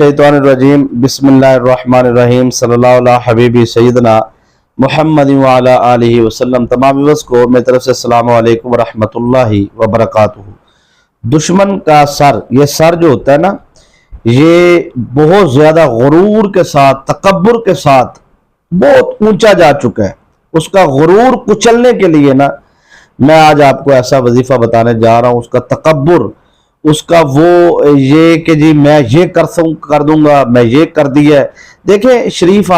मिनश्शैतानिर्रजीम बिस्मिल्लाहिर्रहमानिर्रहीम सल्लल्लाहु अला हबीबी सैयदना मुहम्मद व अला आलिहि वसल्लम। तमाम व्यूअर्स को मेरी तरफ से अस्सलामु अलैकुम व रहमतुल्लाहि व बरकातुहू। दुश्मन का सर, ये सर जो होता है ना, ये बहुत ज़्यादा गुरूर के साथ, तकब्बुर के साथ बहुत ऊंचा जा चुका है। उसका गुरूर कुचलने के लिए ना मैं आज आपको ऐसा वजीफा बताने जा रहा हूँ। उसका तकब्बुर, उसका वो ये कि जी मैं ये कर दूंगा, मैं ये कर दिया है। देखें, शरीफ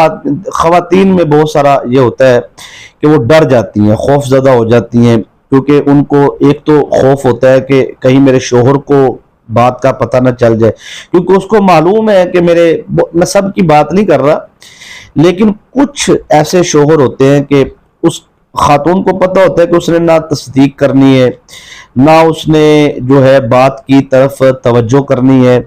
ख़वातीन में बहुत सारा ये होता है कि वो डर जाती हैं, खौफजदा हो जाती हैं, क्योंकि उनको एक तो खौफ होता है कि कहीं मेरे शोहर को बात का पता न चल जाए, क्योंकि उसको मालूम है कि मैं सब की बात नहीं कर रहा, लेकिन कुछ ऐसे शोहर होते हैं कि उस खातून को पता होता है कि उसने ना तस्दीक करनी है, ना उसने जो है बात की तरफ तवज्जो करनी है,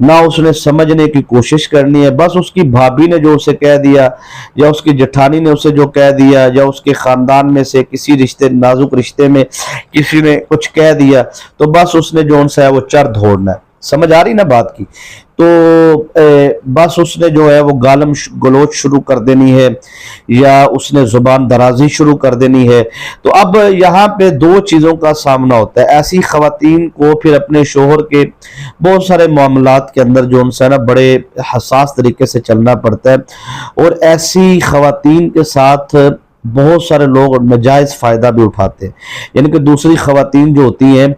ना उसने समझने की कोशिश करनी है। बस उसकी भाभी ने जो उसे कह दिया, या उसकी जेठानी ने उसे जो कह दिया, या उसके ख़ानदान में से किसी रिश्ते, नाजुक रिश्ते में किसी ने कुछ कह दिया, तो बस उसने जो उनसे है वो चर धोड़ना है। समझ आ रही ना बात की? तो बस उसने जो है वो गालम गलोच शुरू कर देनी है, या उसने जुबान दराजी शुरू कर देनी है। तो अब यहाँ पे दो चीज़ों का सामना होता है। ऐसी ख़वातीन को फिर अपने शोहर के बहुत सारे मामलात के अंदर जो उनसे ना बड़े हसास तरीके से चलना पड़ता है, और ऐसी ख़वातीन के साथ बहुत सारे लोग नाजायज़ फ़ायदा भी उठाते हैं। यानी कि दूसरी ख़वातीन जो होती हैं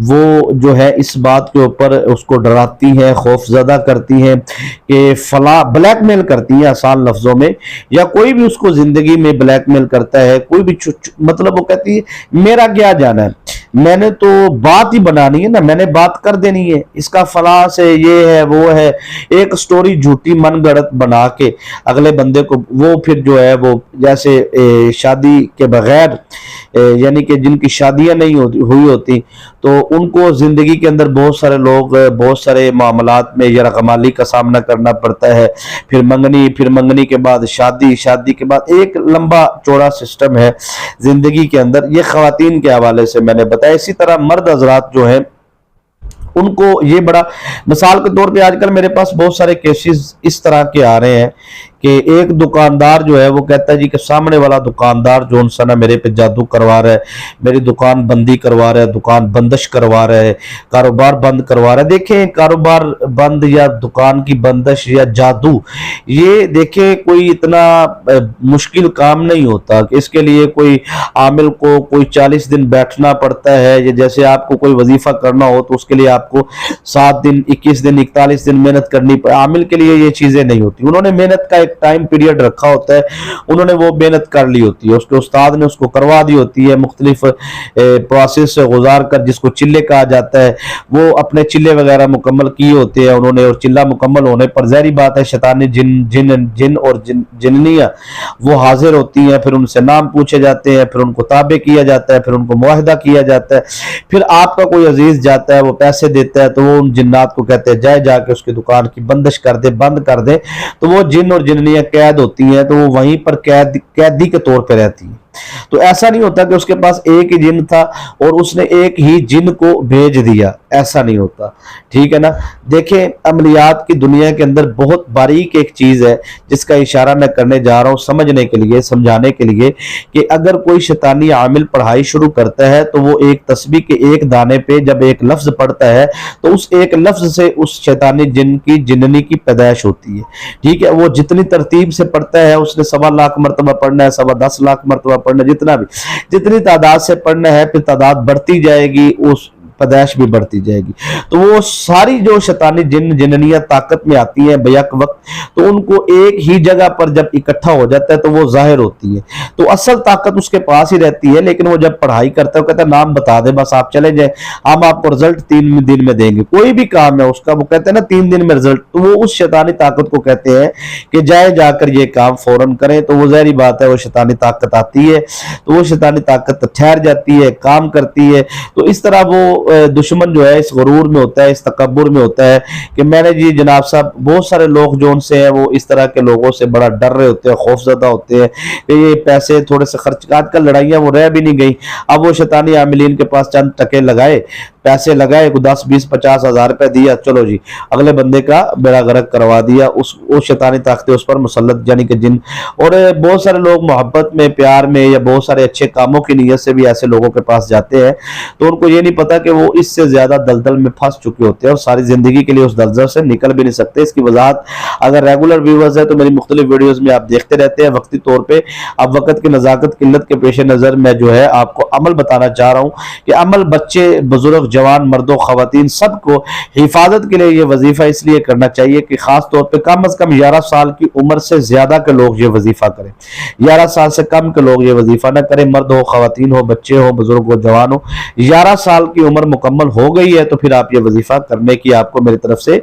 वो जो है इस बात के ऊपर उसको डराती हैं, खौफज़दा करती हैं कि फला, ब्लैकमेल करती हैं आसान लफ्ज़ों में, या कोई भी उसको ज़िंदगी में ब्लैकमेल करता है, कोई भी मतलब वो कहती है मेरा क्या जाना है, मैंने तो बात ही बनानी है ना, मैंने बात कर देनी है, इसका फला से ये है वो है, एक स्टोरी झूठी मनगढ़ंत बना के अगले बंदे को वो फिर जो है वो जैसे शादी के बगैर, यानी कि जिनकी शादियां नहीं हुई होती, तो उनको जिंदगी के अंदर बहुत सारे लोग बहुत सारे मामलात में यरगमाली का सामना करना पड़ता है। फिर मंगनी के बाद शादी, शादी के बाद एक लंबा चौड़ा सिस्टम है जिंदगी के अंदर। ये ख़वातीन के हवाले से मैंने बताया। इसी तरह मर्द हजरात जो हैं उनको ये बड़ा, मिसाल के तौर पे आजकल मेरे पास बहुत सारे केसेस इस तरह के आ रहे हैं कि एक दुकानदार जो है वो कहता है जी कि सामने वाला दुकानदार जो उनसे ना मेरे पे जादू करवा रहा है, मेरी दुकान बंदी करवा रहा है, दुकान बंदिश करवा रहा है, कारोबार बंद करवा रहा है। देखें, कारोबार बंद या दुकान की बंदिश या जादू, ये देखें कोई इतना मुश्किल काम नहीं होता कि इसके लिए कोई आमिल को कोई 40 दिन बैठना पड़ता है। ये जैसे आपको कोई वजीफा करना हो तो उसके लिए आपको 7 दिन, 21 दिन, 41 दिन मेहनत करनी पड़े। आमिल के लिए ये चीजें नहीं होती। उन्होंने मेहनत का टाइम पीरियड रखा होता है, उन्होंने वो मेहनत कर ली होती है, उसके उस्ताद ने उसको करवा दी होती है, मुख्तलिफ प्रोसेस से गुजार कर, जिसको चिल्ले कहा जाता है, वो अपने चिल्ले वगैरह मुकम्मल किए होते हैं उन्होंने। और चिल्ला मुकम्मल होने पर ज़ाहिर बात है शैतानी जिन और जिन्नियाँ वो हाजिर होती हैं, फिर उनसे नाम पूछे जाते हैं, फिर उनको ताबे किया जाता है, फिर उनको मुआहदा किया जाता है। फिर आपका कोई अजीज जाता है, वो पैसे देता है, तो वो उन जिन्नात को कहते हैं जाए जाके उसकी दुकान की बंदिश कर दे, बंद कर दे। तो वो जिन और जिन्नियाँ कैद होती हैं, तो वो वहीं पर कैदी के तौर पर रहती हैं। तो ऐसा नहीं होता कि उसके पास एक ही जिन था और उसने एक ही जिन को भेज दिया, ऐसा नहीं होता। ठीक है ना? देखें, अमलियात की दुनिया के अंदर बहुत बारीक एक चीज है जिसका इशारा मैं करने जा रहा हूं, समझने के लिए, समझाने के लिए, कि अगर कोई शैतानी आमिल पढ़ाई शुरू करता है तो वो एक तस्बीह के एक दाने पे जब एक लफ्ज पढ़ता है तो उस एक लफ्ज से उस शैतानी जिन की, जिन्नी की पैदाइश होती है। ठीक है? वो जितनी तरतीब से पढ़ता है, उसने 1.25 लाख मरतबा पढ़ना है, 10 लाख मरतबा पढ़ना, जितनी तादाद से पढ़ना है, फिर तादाद बढ़ती जाएगी, उस पैदाइश भी बढ़ती जाएगी। तो वो सारी जो शैतानी जिन्नियाँ ताकत में आती हैं बेयक वक्त, तो उनको एक ही जगह पर जब इकट्ठा हो जाता है तो वो जाहिर होती है। तो असल ताकत उसके पास ही रहती है, लेकिन वो जब पढ़ाई करता है, वो कहता है नाम बता दे, बस आप चले जाए, हम आपको रिजल्ट 3 दिन में देंगे। कोई भी काम है उसका, वो कहते हैं ना 3 दिन में रिजल्ट, तो वो उस शैतानी ताकत को कहते हैं कि जाए जाकर ये काम फौरन करें। तो वो ज़ाहिर बात है वो शैतानी ताकत आती है, तो वो शैतानी ताकत ठहर जाती है, काम करती है। तो इस तरह वो दुश्मन जो है इस गुरूर में होता है, इस तकब्बुर में होता है कि मैंने जी जनाब साहब, बहुत सारे लोग जो उनसे हैं वो इस तरह के लोगों से बड़ा डर रहे होते हैं, खौफजदा होते हैं कि ये पैसे थोड़े से खर्च, आजकल लड़ाइयाँ वो रह भी नहीं गई। अब वो शैतानी आमिलीन के पास चंद टके लगाए پیسے لگائے, 10 20 50 ہزار روپے دیا, چلو جی اگلے بندے کا بیڑا غرق کروا دیا, وہ شیطانی طاقتیں اس پر مسلط, یعنی کہ جن. اور بہت سارے لوگ محبت میں, پیار میں, یا بہت سارے اچھے کاموں کی نیت سے بھی ایسے لوگوں کے پاس جاتے ہیں, تو ان کو یہ نہیں پتا کہ وہ اس سے زیادہ دلدل میں پھنس چکے ہوتے ہیں اور ساری زندگی کے لیے اس دلدل سے نکل بھی نہیں سکتے. اس کی وضاحت اگر ریگولر ویورز ہے تو میری مختلف ویڈیوز میں آپ دیکھتے رہتے ہیں. وقتی طور پہ اب وقت کی نزاکت قلت کے پیش نظر میں جو ہے آپ کو عمل بتانا چاہ رہا ہوں کہ عمل بچے, بزرگ, جوان, مردوں, خواتین سب کو حفاظت کے لیے یہ وظیفہ اس لیے کرنا چاہیے کہ خاص طور پہ کم از کم 11 سال کی عمر سے زیادہ کے لوگ یہ وظیفہ کریں. 11 سال سے کم کے لوگ یہ وظیفہ نہ کریں, مرد ہو, خواتین ہو, بچے ہو, بزرگ ہو, جوان ہو. 11 سال کی عمر مکمل ہو گئی ہے تو پھر آپ یہ وظیفہ کرنے کی آپ کو میری طرف سے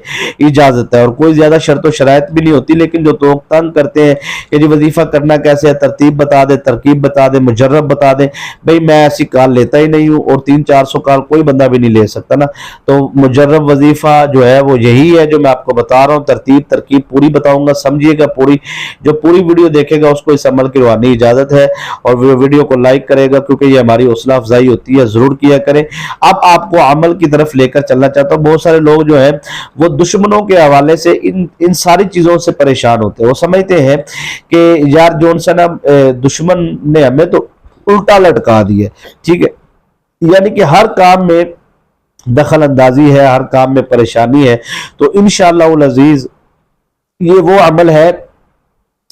اجازت ہے, اور کوئی زیادہ شرط و شرائط بھی نہیں ہوتی. لیکن جو لوگ تنگ کرتے ہیں کہ جی وظیفہ کرنا کیسے ہے, ترتیب بتا دے, ترکیب بتا دے, مجرب بتا دے, بھئی میں ایسی کال لیتا ہی نہیں ہوں اور 300-400 کال کوئی بندہ بھی نہیں لے سکتا نا. تو مجرب وظیفہ جو ہے وہ یہی ہے جو میں آپ کو بتا رہا ہوں. ترتیب پوری بتاؤں گا, سمجھیے گا. جو پوری ویڈیو دیکھے گا اس کو اس عمل کی روحانی اجازت ہے, اور ویڈیو کو لائک کرے گا کیونکہ یہ ہماری حوصلہ افزائی ہوتی ہے, ضرور کیا کریں. اب آپ کو عمل کی طرف لے کر چلنا چاہتا ہوں. بہت سارے لوگ جو ہیں وہ دشمنوں کے حوالے سے ان ساری چیزوں سے پریشان ہوتے ہیں. وہ سمجھتے ہیں کہ یار جون سا نا دشمن نے ہمیں تو الٹا لٹکا دیا, ٹھیک ہے, یعنی کہ ہر کام میں دخل اندازی ہے, ہر کام میں پریشانی ہے. تو انشاءاللہ العزیز یہ وہ عمل ہے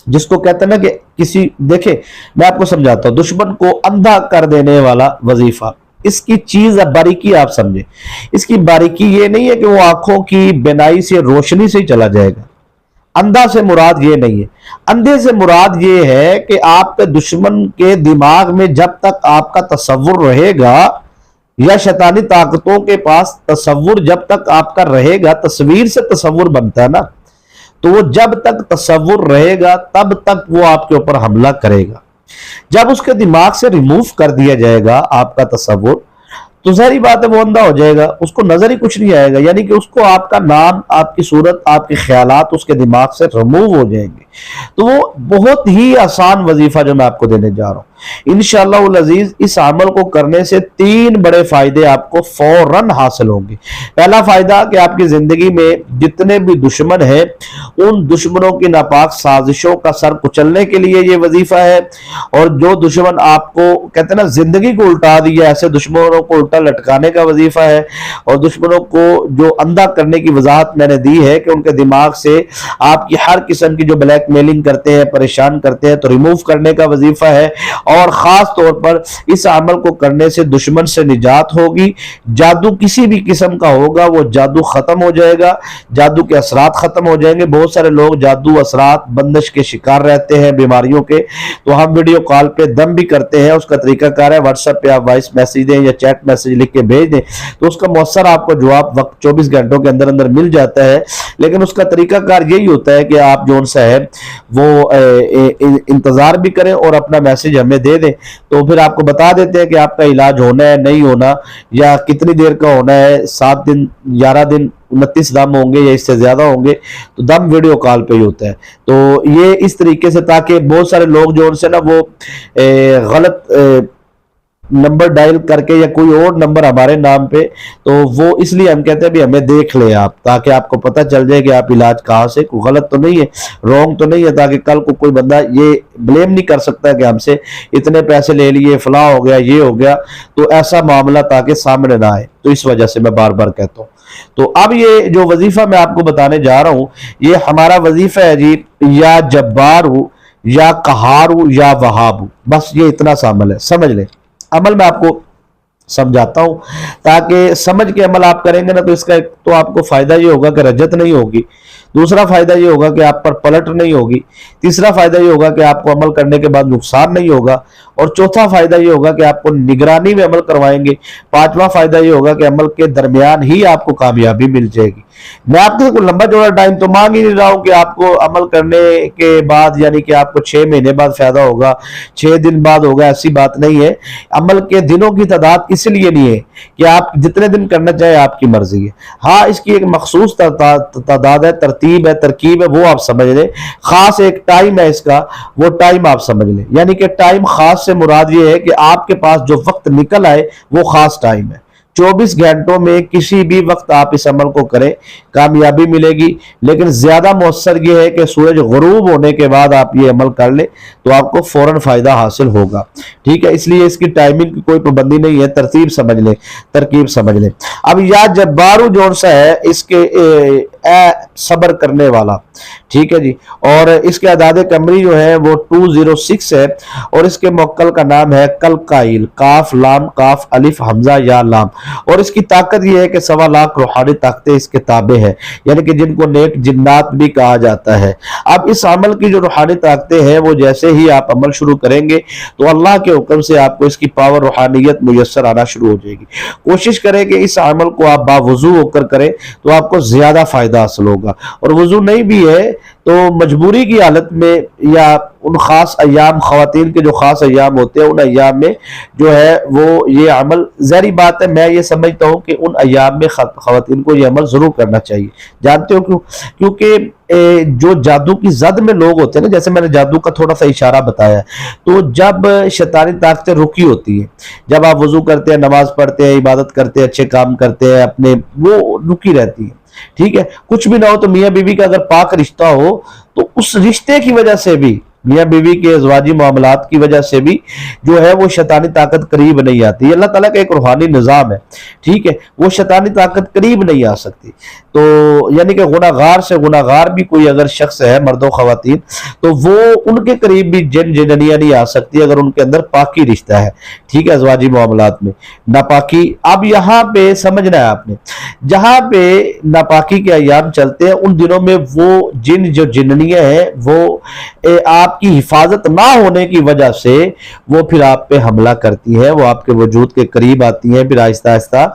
جس کو کہتے ہیں نا کہ دیکھیں میں آپ کو سمجھاتا ہوں, دشمن کو اندھا کر دینے والا وظیفہ. اس کی چیز باریکی آپ سمجھیں. اس کی باریکی یہ نہیں ہے کہ وہ آنکھوں کی بینائی سے, روشنی سے ہی چلا جائے گا. اندھا سے مراد یہ نہیں ہے. اندھے سے مراد یہ ہے کہ آپ کے دشمن کے دماغ میں جب تک آپ کا تصور رہے گا, یا شیطانی طاقتوں کے پاس تصور جب تک آپ کا رہے گا, تصویر سے تصور بنتا ہے نا, تو وہ جب تک تصور رہے گا تب تک وہ آپ کے اوپر حملہ کرے گا. جب اس کے دماغ سے ریموو کر دیا جائے گا آپ کا تصور, تو ظاہری بات ہے وہ اندھا ہو جائے گا, اس کو نظر ہی کچھ نہیں آئے گا. یعنی کہ اس کو آپ کا نام, آپ کی صورت, آپ کے خیالات اس کے دماغ سے ریموو ہو جائیں گے. تو وہ بہت ہی آسان وظیفہ جو میں آپ کو دینے جا رہا ہوں انشاءاللہ العزیز, اس عمل کو کرنے سے 3 بڑے فائدے آپ کو فوراً حاصل ہوں گے. پہلا فائدہ کہ آپ کی زندگی میں جتنے بھی دشمن ہیں ان دشمنوں کی ناپاک سازشوں کا سر کچلنے کے لیے یہ وظیفہ ہے. اور جو دشمن آپ کو کہتے ہیں نا زندگی کو الٹا دیا, ایسے دشمنوں کو الٹا لٹکانے کا وظیفہ ہے. اور دشمنوں کو جو اندھا کرنے کی وضاحت میں نے دی ہے کہ ان کے دماغ سے آپ کی ہر قسم کی جو بلیک میلنگ کرتے ہیں, پریشان کرتے ہیں, تو ریموو کرنے کا وظیفہ ہے. اور خاص طور پر اس عمل کو کرنے سے دشمن سے نجات ہوگی. جادو کسی بھی قسم کا ہوگا وہ جادو ختم ہو جائے گا, جادو کے اثرات ختم ہو جائیں گے. بہت سارے لوگ جادو, اثرات, بندش کے شکار رہتے ہیں, بیماریوں کے, تو ہم ویڈیو کال پہ دم بھی کرتے ہیں. اس کا طریقہ کار ہے واٹس ایپ پہ آپ وائس میسیج دیں یا چیٹ میسیج لکھ کے بھیج دیں, تو اس کا مؤثر آپ کو جواب وقت 24 گھنٹوں کے اندر اندر مل جاتا ہے. لیکن اس کا طریقہ کار یہی ہوتا ہے کہ آپ جون سا ہے وہ انتظار بھی کریں اور اپنا میسیج ہمیں دے دیں, تو پھر آپ کو بتا دیتے ہیں کہ آپ کا علاج ہونا ہے نہیں ہونا, یا کتنی دیر کا ہونا ہے, 7 دن, 11 دن, 29 دم ہوں گے یا اس سے زیادہ ہوں گے. تو دم ویڈیو کال پہ ہی ہوتا ہے. تو یہ اس طریقے سے, تاکہ بہت سارے لوگ جو ان سے نا وہ غلط نمبر ڈائل کر کے یا کوئی اور نمبر ہمارے نام پہ, تو وہ اس لیے ہم کہتے ہیں بھی ہمیں دیکھ لیں آپ, تاکہ آپ کو پتہ چل جائے کہ آپ علاج کہاں سے, کوئی غلط تو نہیں ہے, رونگ تو نہیں ہے, تاکہ کل کو کوئی بندہ یہ بلیم نہیں کر سکتا کہ ہم سے اتنے پیسے لے لیے, فلاں ہو گیا, یہ ہو گیا. تو ایسا معاملہ تاکہ سامنے نہ آئے, تو اس وجہ سے میں بار بار کہتا ہوں. تو اب یہ جو وظیفہ میں آپ کو بتانے جا رہا ہوں, یہ ہمارا وظیفہ ہے جی, یا جبار ہو, یا قہار ہو, یا وہاب ہو. بس یہ اتنا سا عمل ہے, سمجھ لیں. عمل میں آپ کو سمجھاتا ہوں تاکہ سمجھ کے عمل آپ کریں گے نا, تو اس کا تو آپ کو فائدہ یہ ہوگا کہ رجت نہیں ہوگی. دوسرا فائدہ یہ ہوگا کہ آپ پر پلٹ نہیں ہوگی. تیسرا فائدہ یہ ہوگا کہ آپ کو عمل کرنے کے بعد نقصان نہیں ہوگا. اور چوتھا فائدہ یہ ہوگا کہ آپ کو نگرانی میں عمل کروائیں گے. پانچواں فائدہ یہ ہوگا کہ عمل کے درمیان ہی آپ کو کامیابی مل جائے گی. میں آپ سے کوئی لمبا چوڑا ٹائم تو مانگ ہی نہیں رہا ہوں کہ آپ کو عمل کرنے کے بعد, یعنی کہ آپ کو 6 مہینے بعد فائدہ ہوگا, 6 دن بعد ہوگا, ایسی بات نہیں ہے. عمل کے دنوں کی تعداد اس لیے نہیں ہے کہ آپ جتنے دن کرنا چاہے آپ کی مرضی ہے. ہاں اس کی ایک مخصوص تعداد ہے, ترتیب ہے, ترکیب ہے, وہ آپ سمجھ لیں. خاص ایک ٹائم ہے اس کا, وہ ٹائم آپ سمجھ لیں. یعنی کہ ٹائم خاص سے مراد یہ ہے کہ آپ کے پاس جو وقت نکل آئے وہ خاص ٹائم ہے. 24 घंटों में किसी भी वक्त आप इस अमल को करें, कामयाबी मिलेगी। लेकिन ज्यादा मौसर ये है कि सूरज गुरूब होने के बाद आप ये अमल कर ले तो आपको फौरन फायदा हासिल होगा। ठीक है, इसलिए इसकी टाइमिंग की कोई पाबंदी नहीं है, तरतीब समझ ले, तरकीब समझ ले। अब या जब्बारू जोन सा है, इसके सबर करने वाला, ठीक है जी, और इसके अदाद कमरी जो है वो 206 है, और इसके मुक्कल का नाम है कल काइल, काफ लाम काफ अलिफ हमजा या लाम। और इसकी ताकत यह है कि 1.25 लाख रूहानी ताकतें इसके ताबे हैं, यानी कि जिनको नेक जिन्नात भी कहा जाता है। अब इस अमल की जो रूहानी ताकतें हैं वो जैसे ही आप अमल शुरू करेंगे तो अल्लाह के हुक्म से आपको इसकी पावर रूहानियत मुयस्सर आना शुरू हो जाएगी। कोशिश करें कि इस अमल को आप बावजू होकर करें तो आपको ज्यादा फायदा हासिल होगा। और वजू नहीं भी है तो मजबूरी की हालत में या उन खास अयाम, खवातीन के जो खास अयाम होते हैं उन अयाम में जो है वो ये अमल, ज़ाहिर बात है मैं ये समझता हूँ कि उन अयाम में खवातीन को ये अमल जरूर करना चाहिए। जानते हो क्यों? क्योंकि जो जादू की जद में लोग होते हैं ना, जैसे मैंने जादू का थोड़ा सा इशारा बताया, तो जब शैतानी ताकतें रुकी होती है, जब आप वजू करते हैं, नमाज पढ़ते हैं, इबादत करते हैं, अच्छे काम करते हैं अपने, वो रुकी रहती है। ठीक है, कुछ भी ना हो तो मियाँ बीवी का अगर पाक रिश्ता हो तो उस रिश्ते की वजह से भी, मियाँ बीवी के अज़वाजी मामलात की वजह से भी जो है वो शैतानी ताकत करीब नहीं आती। अल्लाह ताला का एक रूहानी निज़ाम है, ठीक है, वो शैतानी ताकत करीब नहीं आ सकती। तो यानी कि गुनाहगार से गुनाहगार भी कोई अगर शख्स है, मर्दो खवातीन, तो वो उनके करीब भी जिन जिननियाँ नहीं आ सकती अगर उनके अंदर पाकी रिश्ता है। ठीक है, अज़वाजी मामलात में नापाकी, अब यहाँ पे समझना है आपने, जहाँ पे नापाकी के अयाम चलते हैं उन दिनों में वो जिन जो जिन्नियाँ हैं वो आपकी हिफाजत ना होने की वजह से वो फिर आप पे हमला करती है, वो आपके वजूद के करीब आती हैं, फिर आहिस्ता आहिस्ता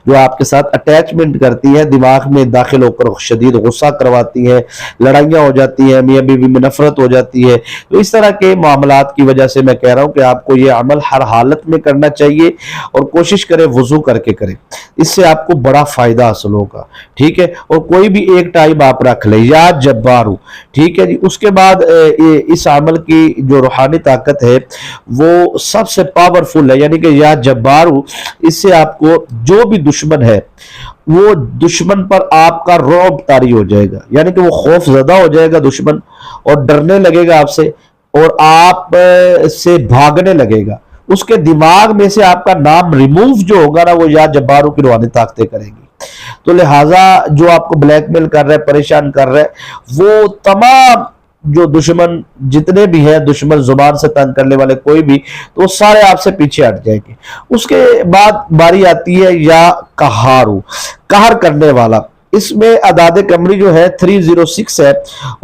जो आपके साथ अटैचमेंट करती है, दिमाग में दाखिल होकर शदीद गुस्सा करवाती है, लड़ाइयाँ हो जाती हैं, मियाँ बीवी में नफरत हो जाती है। तो इस तरह के मामलात की वजह से मैं कह रहा हूँ कि आपको ये अमल हर हालत में करना चाहिए और कोशिश करें वजू करके करें, इससे आपको बड़ा फायदा हासिल होगा। ठीक है, और कोई भी एक टाइम आप रख ले, या जब्बारू, ठीक है जी। उसके बाद इस अमल की जो रूहानी ताकत है वो सबसे पावरफुल है, यानी कि या जब्बारू, इससे आपको जो भी दुश्मन है वो दुश्मन पर आपका रौब तारी हो जाएगा, यानी कि वो खौफ ज़दा हो जाएगा दुश्मन और डरने लगेगा आपसे और आप से भागने लगेगा। उसके दिमाग में से आपका नाम रिमूव जो होगा ना, वो या जब्बारू की रूहानी ताकतें करेंगी। तो लिहाजा जो आपको ब्लैकमेल कर रहा है, परेशान कर रहा है, वो तमाम जो दुश्मन जितने भी हैं, दुश्मन जुबान से तंग करने वाले कोई भी, तो सारे आपसे पीछे हट जाएंगे। उसके बाद बारी आती है या कहारू, कहर करने वाला। इसमें अदाद कमरी जो है 306 है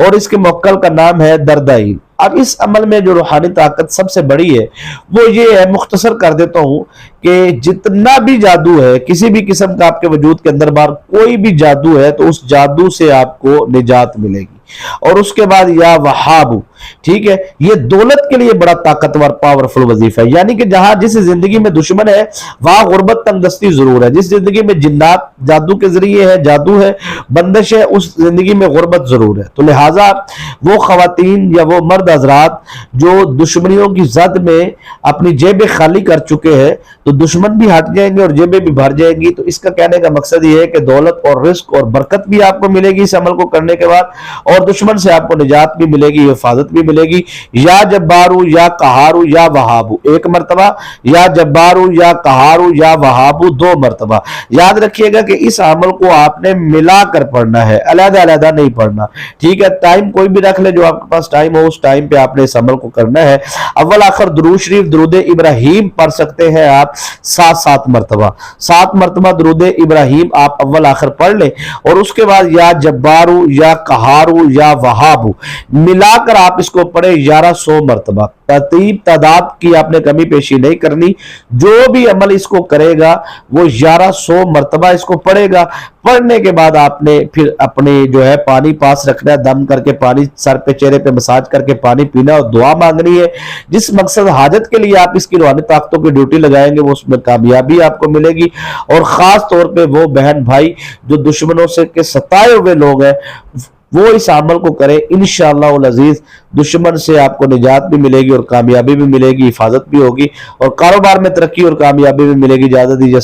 और इसके मुक्कल का नाम है दरदाई। अब इस अमल में जो रूहानी ताकत सबसे बड़ी है वो ये है, मुख्तसर कर देता हूं कि जितना भी जादू है, किसी भी किस्म का आपके वजूद के अंदर बाहर कोई भी जादू है तो उस जादू से आपको निजात मिलेगी। और उसके बाद या वहाबू, ठीक है, ये दौलत के लिए बड़ा ताकतवर पावरफुल वजीफा है, यानी कि जहां जिस जिंदगी में दुश्मन है वहां गुर्बत तंगदस्ती जरूर है, जिस जिंदगी में जिन्नात जादू के जरिए है, जादू है, बंदिश है, उस जिंदगी में गुर्बत जरूर है। तो लिहाजा वो खवातीन या वो मर्द हजरात जो दुश्मनियों की जद में अपनी जेबें खाली कर चुके हैं तो दुश्मन भी हट जाएंगे और जेबें भी भर जाएंगी। तो इसका कहने का मकसद ये है कि दौलत और रिस्क और बरकत भी आपको मिलेगी इस अमल को करने के बाद, और दुश्मन से आपको निजात भी मिलेगी, हिफाजत भी मिलेगी। या जब्बारू या कहारू या वहाबू, एक मरतबा, या जब्बारू या कहारू या वहाबू 2 मरतबा। याद रखिएगा कि इस अमल को आपने मिलाकर पढ़ना है, अलग अलग नहीं पढ़ना। ठीक है, टाइम कोई भी रख ले, जो आपके पास टाइम हो उस टाइम पे आपने इस अमल को करना है। अव्वल आखिर दुरूद शरीफ दुरूद इब्राहिम पढ़ सकते हैं आप 7 मरतबा, 7 मरतबा दुरूद इब्राहिम आप अव्वल आखिर पढ़ लें। और उसके बाद या जब्बारू या कहारू या वहाबू मिलाकर आप इसको पढ़े 1100 मरतबा। तरतीब तादाद की आपने कमी पेशी नहीं करनी, जो भी अमल इसको करेगा वो 1100 मरतबा इसको पढ़ेगा। पढ़ने के बाद आपने फिर अपने जो है पानी पास रखना है, दम करके पानी सर पे चेहरे पे मसाज करके पानी पीना और दुआ मांगनी है। जिस मकसद हाजत के लिए आप इसकी रूहानी ताकतों की ड्यूटी लगाएंगे वो उसमें कामयाबी आपको मिलेगी। और खास तौर पे वो बहन भाई जो दुश्मनों से के सताए हुए लोग हैं वो इस अमल को करें, इंशाअल्लाह अज़ीज दुश्मन से आपको निजात भी मिलेगी और कामयाबी भी मिलेगी, हिफाजत भी होगी और कारोबार में तरक्की और कामयाबी भी मिलेगी। इजाज़त दीजिए।